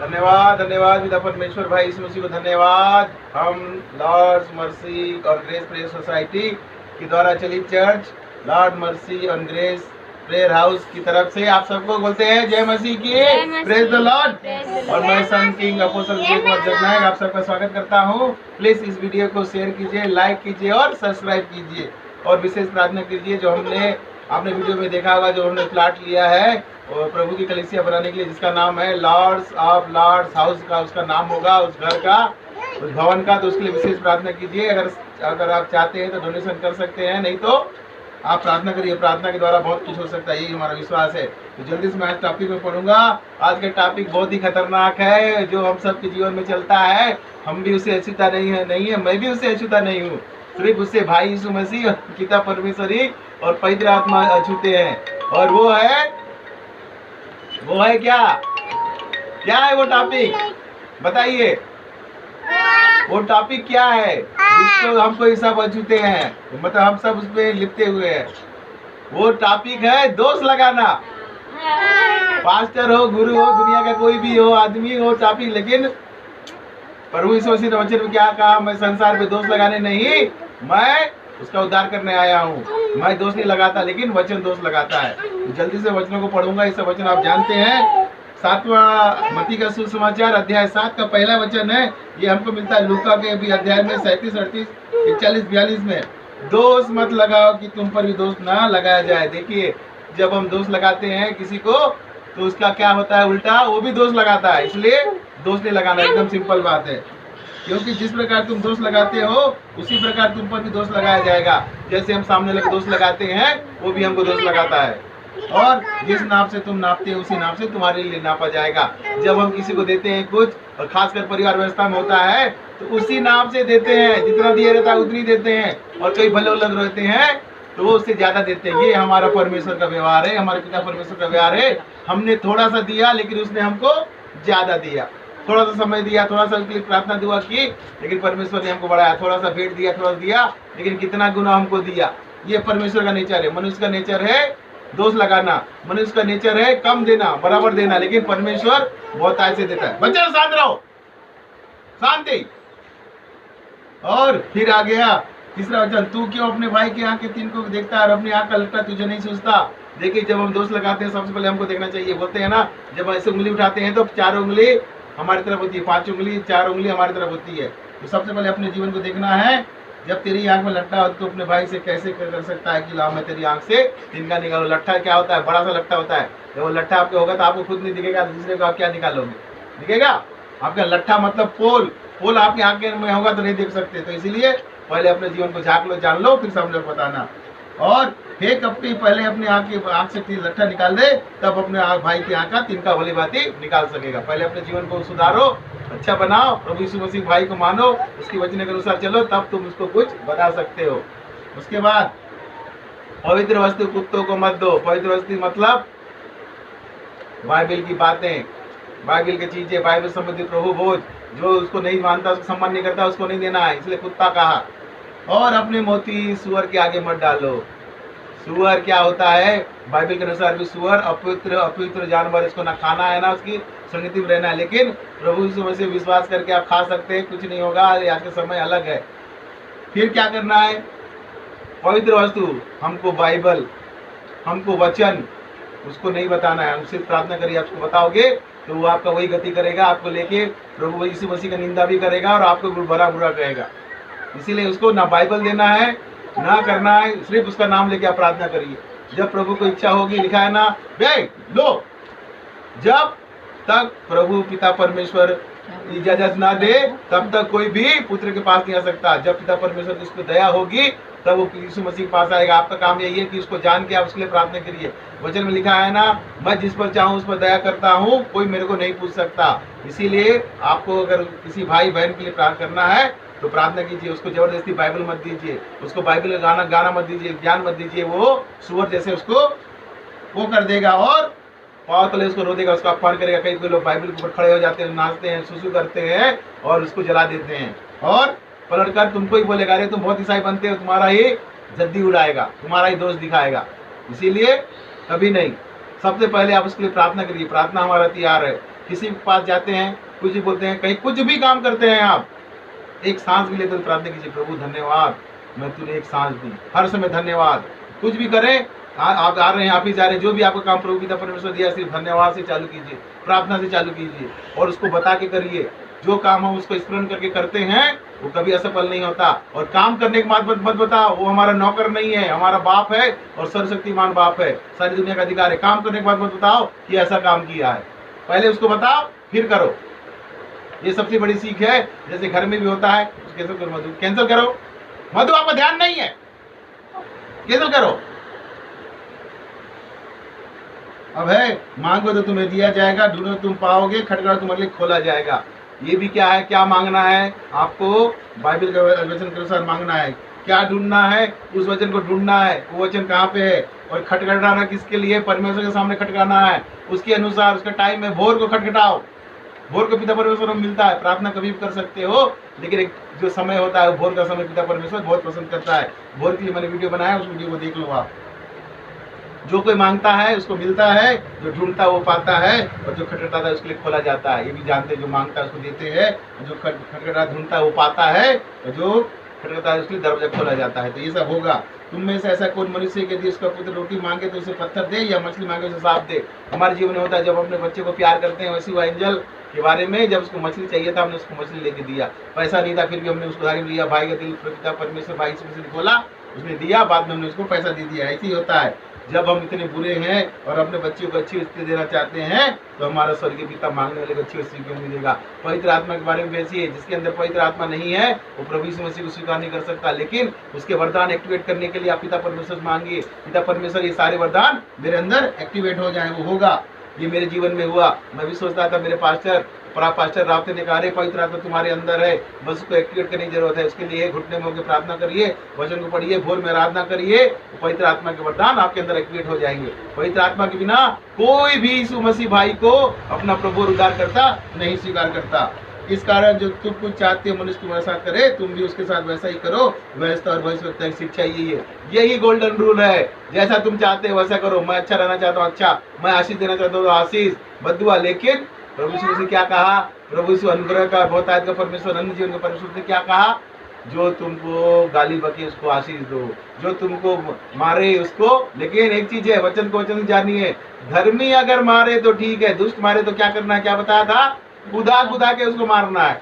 धन्यवाद धन्यवाद पिता परमेश्वर भाई यीशु मसीह को धन्यवाद। हम लॉर्ड्स मर्सी और ग्रेस प्रेयर सोसाइटी के द्वारा चलित चर्च लॉर्ड मर्सी और ग्रेस प्रेयर हाउस की तरफ से आप सबको बोलते हैं जय मसीह की, प्रेज द लॉर्ड। और मैं सन किंग अपोस्टल जगनायक आप सबका स्वागत करता हूँ। प्लीज इस वीडियो को शेयर कीजिए, लाइक कीजिए और सब्सक्राइब कीजिए। और विशेष प्रार्थना कीजिए जो आपने वीडियो में देखा होगा, जो हमने प्लाट लिया है और प्रभु की कलीसिया बनाने के लिए, जिसका नाम है लॉर्ड्स ऑफ लॉर्ड्स हाउस का, उसका नाम होगा उस घर का, उस भवन का। तो उसके लिए विशेष प्रार्थना कीजिए। अगर आप चाहते हैं तो डोनेशन कर सकते हैं, नहीं तो आप प्रार्थना करिए। प्रार्थना के द्वारा बहुत कुछ हो सकता है, यही हमारा विश्वास है। तो जल्दी से मैं आज टॉपिक में पढ़ूंगा। आज का टॉपिक बहुत ही खतरनाक है, जो हम सब के जीवन में चलता है। हम भी उसे अछूता नहीं है, मैं भी उसे अछूता नहीं हूँ। सिर्फ उससे भाई यीशु मसीह, पिता परमेश्वरी और पवित्र आत्मा अछूते हैं। और वो है क्या है वो टॉपिक बताइए। वो टॉपिक क्या है जिसको हमको ये सब अछूते हैं, मतलब हम सब उसमें लिपटे हुए हैं। वो टॉपिक है दोष लगाना। पास्टर हो, गुरु हो, दुनिया का कोई भी हो, आदमी हो, टॉपिक। लेकिन प्रभु यीशु मसीह ने वचन में क्या कहा? मैं संसार में दोष लगाने नहीं, मैं उसका उद्धार करने आया हूँ। मैं दोष नहीं लगाता, लेकिन वचन दोष लगाता है। तो जल्दी से वचनों को पढ़ूंगा। ये सब वचन आप जानते हैं। 7वां मत्ती का सुसमाचार अध्याय 7 का पहला वचन है। ये हमको मिलता है लूका के भी अध्याय में 37, 38, 41, 42 में। दोष मत लगाओ कि तुम पर भी दोष ना लगाया जाए। देखिए, जब हम दोष लगाते हैं किसी को तो उसका क्या होता है? उल्टा वो भी दोष लगाता है। इसलिए दोष नहीं लगाना, एकदम सिंपल बात है। क्योंकि जिस प्रकार तुम दोष लगाते हो उसी प्रकार तुम पर भी दोष लगाया जाएगा। जैसे हम सामने लगे दोष लगाते हैं, वो भी हमको दोष लगाता है। और जिस नाप से तुम नापते हो उसी नाप से तुम्हारे लिए नापा जाएगा। जब हम किसी को देते हैं कुछ, और खासकर परिवार व्यवस्था में होता है, तो उसी नाप से देते हैं। जितना दिया रहता है उतनी देते हैं। और कई भले अलग रहते हैं तो वो उससे ज्यादा देते हैं। ये हमारा परमेश्वर का व्यवहार है, हमारे पिता परमेश्वर का व्यवहार है। हमने थोड़ा सा दिया, लेकिन उसने हमको ज्यादा दिया। थोड़ा सा समय दिया, थोड़ा सा उसके लिए प्रार्थना दुआ की, लेकिन परमेश्वर ने हमको बढ़ाया। थोड़ा सा भेंट दिया, थोड़ा सा दिया, लेकिन कितना गुना हमको दिया। ये परमेश्वर का नेचर है। मनुष्य का नेचर है दोष लगाना, मनुष्य का नेचर है कम देना, बराबर देना, लेकिन परमेश्वर बहुत ऐसे देता है। बच्चा शांत रहो, शांति। और फिर आ गया तीसरा वचन, तू क्यों अपने भाई की आंख के तीन को देखता है और अपनी आंख का लट्टा तुझे नहीं सूझता? देखिए, जब हम दोष लगाते हैं सबसे पहले हमको देखना चाहिए। बोलते हैं ना, जब ऐसे उंगली उठाते हैं तो 4 उंगली हमारी तरफ होती है, 5 उंगली, 4 उंगली हमारी तरफ होती है। तो सबसे पहले अपने जीवन को देखना है। जब तेरी आंख में लट्ठा हो तो अपने भाई से कैसे कर सकता है कि लाओ मैं तेरी आंख से तिनका निकालो। लट्ठा क्या होता है? बड़ा सा लट्ठा होता है। जब वो लट्ठा आपके होगा तो आपको खुद नहीं दिखेगा, दूसरे को आप क्या निकालोगे? दिखेगा आपका लट्ठा, मतलब पोल आपकी आंख में होगा तो नहीं देख सकते। तो इसीलिए पहले अपने जीवन को झांक लो, जान लो, फिर समझो, बताना। और फेंक अपनी पहले अपने आंख से लट्ठा निकाल दे, तब अपने भाई की आंख का तिनका भली बाती निकाल सकेगा। पहले अपने जीवन को सुधारो, अच्छा बनाओ, प्रभु यीशु मसीह भाई को मानो, उसकी वचन के अनुसार चलो, तब तुम उसको कुछ बता सकते हो। उसके बाद पवित्र वस्तु कुत्तों को मत दो। पवित्र वस्तु मतलब बाइबल की बातें, बाइबल की चीजें, बाइबल संबंधी प्रभु बोझ। जो उसको नहीं मानता, उसको सम्मान नहीं करता, उसको नहीं देना है, इसलिए कुत्ता कहा। और अपने मोती सुअर के आगे मत डालो। सुअर क्या होता है? बाइबल के अनुसार भी सुअर अपवित्र जानवर, इसको ना खाना है, ना उसकी संगति में रहना है। लेकिन प्रभु यीशु मसीह विश्वास करके आप खा सकते हैं, कुछ नहीं होगा। आज का समय अलग है। फिर क्या करना है? पवित्र वस्तु हमको बाइबल, हमको वचन, उसको नहीं बताना है। हमसे प्रार्थना करिए, आपको बताओगे तो वो आपका वही गति करेगा। आपको लेके प्रभु यीशु मसीह का निंदा भी करेगा और आपको बुरा कहेगा। इसीलिए उसको ना बाइबल देना है, ना करना है। सिर्फ उसका नाम लेके आप प्रार्थना करिए। जब प्रभु को इच्छा होगी, लिखा है ना, लो, जब तक प्रभु पिता परमेश्वर इजाजत ना दे तब तक कोई भी पुत्र के पास नहीं आ सकता। जब पिता परमेश्वर की उस पर दया होगी तब वो यीशु मसीह के पास आएगा। आपका काम यही है कि उसको जान के आप उसके लिए प्रार्थना करिए। वचन में लिखा है ना, मैं जिस पर चाहूँ उस पर दया करता हूँ, कोई मेरे को नहीं पूछ सकता। इसीलिए आपको अगर किसी भाई बहन के लिए प्रार्थना करना है तो प्रार्थना कीजिए। उसको जबरदस्ती बाइबल मत दीजिए, उसको बाइबल गाना मत दीजिए, ज्ञान मत दीजिए। वो सुअर जैसे उसको वो कर देगा और पाँव तले उसको रो देगा, उसको अपमान करेगा। कई कोई लोग बाइबल के ऊपर खड़े हो जाते हैं, नाचते हैं, सुसु करते हैं और उसको जला देते हैं। और पलट कर तुमको ही बोलेगा, अरे तुम बहुत ईसाई बनते हो, तुम्हारा ही जद्दी उड़ाएगा, तुम्हारा ही दोष दिखाएगा। इसीलिए कभी नहीं। सबसे पहले आप उसके लिए प्रार्थना करिए। प्रार्थना हमारा हथियार है। किसी के पास जाते हैं, कुछ भी बोलते हैं, कहीं कुछ भी काम करते हैं, आप एक सांस भी लेते तो प्रार्थना कीजिए, प्रभु धन्यवाद मैं तूने एक सांस दी, हर समय धन्यवाद। कुछ भी करें, आप आ रहे हैं, आप ही जा रहे हैं, जो भी आपका काम प्रभु पिता परमेश्वर दिया, सिर्फ धन्यवाद से चालू कीजिए, प्रार्थना से चालू कीजिए और उसको बता के करिए। जो काम हम उसको स्मरण करके करते हैं वो कभी असफल नहीं होता। और काम करने के बाद मत बताओ वो हमारा नौकर नहीं है, हमारा बाप है और सर्वशक्तिमान बाप है, सारी दुनिया का अधिकार है। काम करने के बाद मत बताओ कि ऐसा काम किया है, पहले उसको बताओ फिर करो। ये सबसे बड़ी सीख है। जैसे घर में भी होता है, कैंसिल करो मधु, कैंसिल करो मधु, आपका ध्यान नहीं है, कैंसिल करो। अब है, मांगो तो तुम्हें दिया जाएगा, ढूंढो तुम पाओगे, खटखटाओ तुम्हारे लिए खोला जाएगा। ये भी क्या है, क्या मांगना है आपको, बाइबल के वचन के अनुसार मांगना है। क्या ढूंढना है, उस वचन को ढूंढना है, वो वचन कहाँ पे है। और खटखटाना किसके लिए, परमेश्वर के सामने खटखटाना है, उसके अनुसार उसका टाइम है, भोर को खटखटाओ। भोर को पिता परमेश्वर में मिलता है, प्रार्थना कभी भी कर सकते हो, लेकिन एक जो समय होता है भोर का समय पिता परमेश्वर बहुत पसंद करता है। भोर के लिए मैंने वीडियो बनाया, उस वीडियो को देख लो आप। जो कोई मांगता है उसको मिलता है, जो ढूंढता है वो पाता है, और जो खटखटाता है उसके लिए खोला जाता है। ये भी जानते हैं, जो मांगता है उसको देते हैं, जो खटखटा ढूंढता है वो पाता है, और जो खटखटाता है उसके लिए दरवाजा खोला जाता है। तो ये सब होगा। तुम में से ऐसा कोई मनुष्य के यदि उसका पुत्र रोटी मांगे तो उसे पत्थर दे, या मछली मांगे उसे सांप दे। हमारे जीवन में होता है, जब अपने बच्चे को प्यार करते हैं, वैसे वो एंजल के बारे में, जब उसको मछली चाहिए था हमने उसको मछली लेके दिया, पैसा नहीं था फिर भी हमने उसको उधारी में लिया। भाई का दिल पिता परमेश्वर भाई से मछली खोला, उसने दिया, बाद में हमने उसको पैसा दे दिया। ऐसे ही होता है। जब हम इतने बुरे हैं और अपने बच्चों को अच्छी स्थिति देना चाहते हैं, तो हमारा स्वर्गीय पिता मांगने वाले को अच्छी स्थिति क्यों मिलेगा। पवित्र आत्मा के बारे में वैसी है, जिसके अंदर पवित्र आत्मा नहीं है वो प्रभु यीशु मसीह को स्वीकार नहीं कर सकता। लेकिन उसके वरदान एक्टिवेट करने के लिए आप पिता परमेश्वर से मांगिए, पिता परमेश्वर ये सारे वरदान मेरे अंदर एक्टिवेट हो जाए। वो होगा, ये मेरे जीवन में हुआ। मैं भी सोचता था, मेरे पास्टर रावते ने कहा, पवित्र आत्मा तुम्हारे अंदर है, बस उसको एक्टिवेट करने की जरूरत है। उसके लिए घुटने में होकर प्रार्थना करिए, वचन को पढ़िए, भोर में आराधना करिए, तो पवित्र आत्मा के वरदान आपके अंदर एक्टिवेट हो जाएंगे। पवित्र आत्मा के बिना कोई भी यीशु मसीह भाई को अपना प्रभु और उद्धार करता नहीं स्वीकार करता। इस कारण जो तुम कुछ चाहते हो मनुष्य तुम्हारे साथ करे, तुम भी उसके साथ वैसा ही करो। व्यवस्था और भविष्यवक्ता की शिक्षा यही है, यही गोल्डन रूल है। जैसा तुम चाहते हो वैसा करो। मैं अच्छा रहना चाहता हूँ अच्छा, मैं आशीष देना चाहता हूँ आशीष, बद्दुआ। लेकिन प्रभु यीशु ने क्या कहा, प्रभु यीशु अनुग्रह का बहुतायत का परमेश्वर, अन्य जीवन का परमेश्वर ने क्या कहा, जो तुमको गाली बके उसको आशीष दो, जो तुमको मारे उसको। लेकिन एक चीज है, वचन को वचन जानिए, धर्मी अगर मारे तो ठीक है, दुष्ट मारे तो क्या करना है, क्या बताया था, खुदा के उसको मारना है।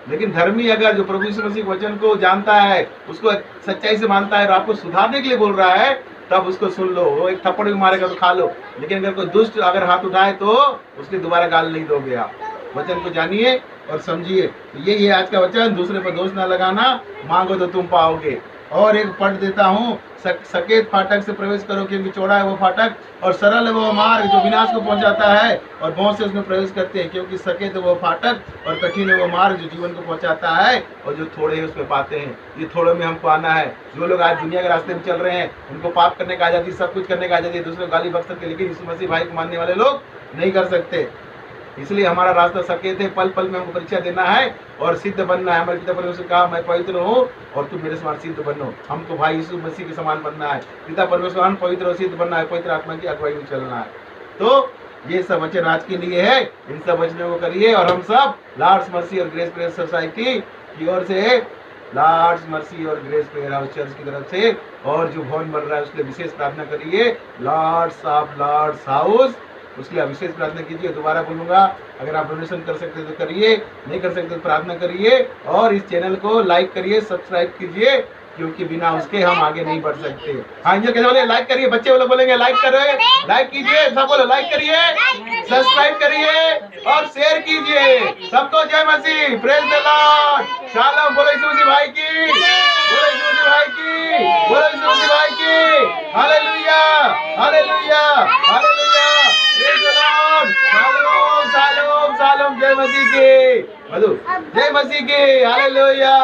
लेकिन धर्मी अगर जो प्रभु यीशु मसीह वचन को जानता है, उसको सच्चाई से मानता है और आपको सुधारने के लिए बोल रहा है, तब उसको सुन लो। वो एक थप्पड़ भी मारेगा तो खा लो, लेकिन अगर कोई दुष्ट अगर हाथ उठाए तो उसके दोबारा गाल नहीं दोगे आप। वचन को जानिए और समझिए। तो ये आज का वचन, दूसरे पर दोष ना लगाना, मांगो तो तुम पाओगे। और एक पढ़ देता हूँ, सकेत फाटक से प्रवेश करो, क्योंकि चौड़ा है वो फाटक और सरल है वो मार्ग जो विनाश को पहुंचाता है, और बहुत से उसमें प्रवेश करते हैं। क्योंकि सकेत है वो फाटक और कठिन है वो मार्ग जो जीवन को पहुंचाता है, और जो थोड़े हैं उसमें पाते हैं। ये थोड़े में हमको आना है। जो लोग आज दुनिया के रास्ते में चल रहे हैं, उनको पाप करने का आजादी, सब कुछ करने का आजादी, दूसरे को गाली बक सकते, लेकिन यीशु मसीह भाई को मानने वाले लोग नहीं कर सकते। इसलिए हमारा रास्ता सकेत है, पल पल में हमको परीक्षा देना है और सिद्ध बनना है। हमारे पिता परमेश्वर कहा, मैं पवित्र हूँ और तुम मेरे समान सिद्ध बनो। हमको भाई यीशु मसीह के समान बनना है। पिता परमेश्वर हम पवित्र और सिद्ध बनना है, पवित्र आत्मा की अगुवाई में चलना है। तो ये सब वचन आज के लिए है, इन सब वचनों को करिए। और हम सब लॉर्ड्स मर्सी और ग्रेस प्रेयर सोसाइटी की ओर से, लॉर्ड्स मर्सी और ग्रेस प्रेयर हाउस चर्च की तरफ से, और जो भवन बन रहा है उसके लिए विशेष प्रार्थना करिए। लॉर्ड्स ऑफ लॉर्ड्स हाउस, उसके लिए विशेष प्रार्थना कीजिए। दोबारा बोलूंगा, अगर आप डोनेशन कर सकते तो करिए, नहीं कर सकते तो प्रार्थना करिए। और इस चैनल को लाइक करिए, सब्सक्राइब कीजिए, क्योंकि बिना उसके हम आगे नहीं बढ़ सकते। हाँ, ये कैसे बोले, लाइक करिए, बच्चे वाले बोलेंगे लाइक करो, लाइक कीजिए, सब बोलो लाइक करिए, सब्सक्राइब करिए और शेयर कीजिए। सबको जय मसीह, प्रेज द लॉर्ड, शालोम। बोलो यीशु मसीह भाई की, बोलो यीशु मसीह भाई की, बोलो यीशु मसीह भाई की। Hallelujah, hallelujah, hallelujah, praise the Lord. Shalom, shalom, shalom. जय मसीह की, मधु, जय मसीह की। हालेलुया।